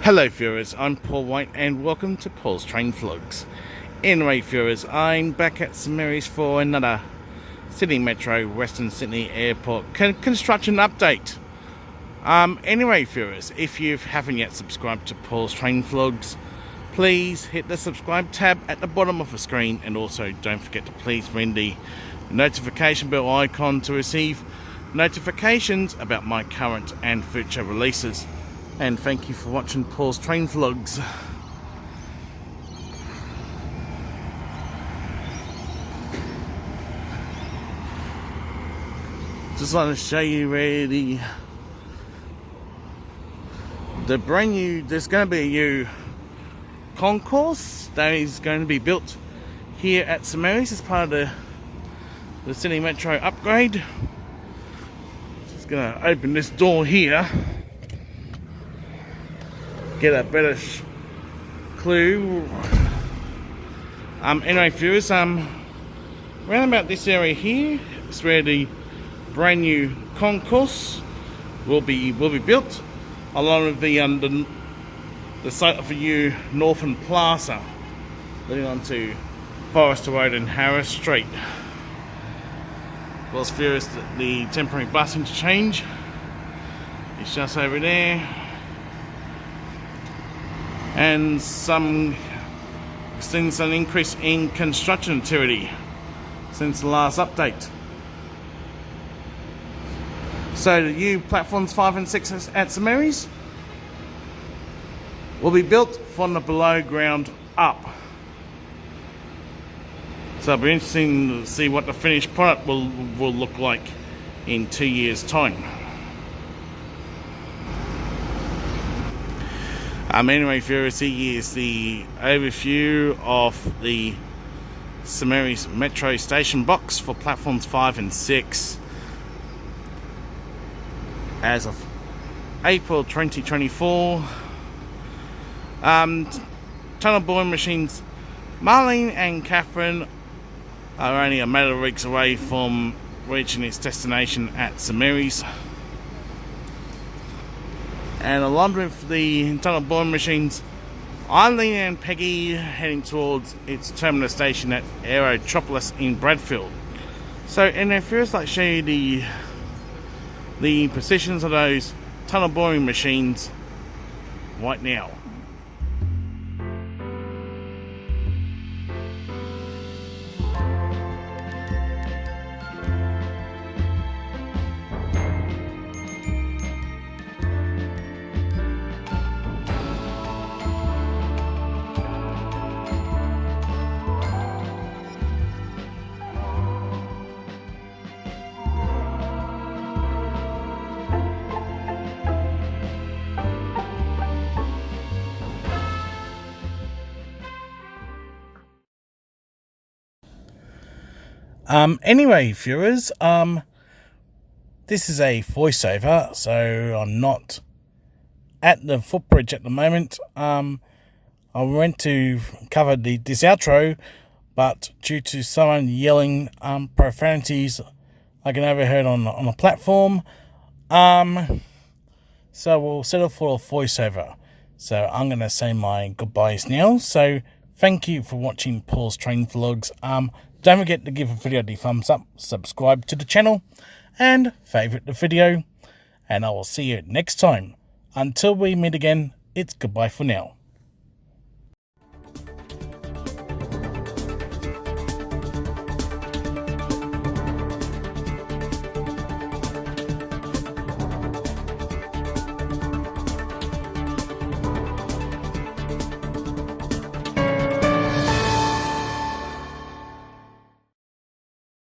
Hello viewers, I'm Paul White and welcome to Paul's Train Vlogs. Anyway viewers, I'm back at St Mary's for another Sydney Metro Western Sydney Airport construction update. Anyway viewers, if you haven't yet subscribed to Paul's Train Vlogs, please hit the subscribe tab at the bottom of the screen, and also don't forget to please ring the notification bell icon to receive notifications about my current and future releases. And thank you for watching Paul's Train Vlogs. Just want to show you where the brand new, there's going to be a new concourse that is going to be built here at St Mary's as part of the Sydney Metro upgrade. Just going to open this door here, get a better clue. Anyway viewers, around about this area here is where the brand new concourse will be built, along with the site of the new Northern Plaza leading on to Forrester Road and Harris Street. Of course viewers, the temporary bus interchange is just over there, and since an increase in construction activity since the last update. So the new platforms 5 and 6 at St Mary's will be built from the below ground up. So it'll be interesting to see what the finished product will look like in 2 years' time. Anyway viewers, here is the overview of the St Mary's Metro station box for platforms 5 and 6 as of April 2024. Tunnel boring machines Marlene and Catherine are only a matter of weeks away from reaching its destination at St Mary's. And along with the tunnel boring machines, Eileen and Peggy heading towards its terminal station at Aerotropolis in Bradfield. So, and if first like show you the positions of those tunnel boring machines right now. Anyway viewers, this is a voiceover, so I'm not at the footbridge at the moment. I went to cover this outro, but due to someone yelling profanities like an overheard on a platform, so we'll settle for a voiceover. So I'm going to say my goodbyes now. So thank you for watching Paul's Train Vlogs. Don't forget to give the video the thumbs up, subscribe to the channel, and favourite the video. And I will see you next time. Until we meet again, it's goodbye for now.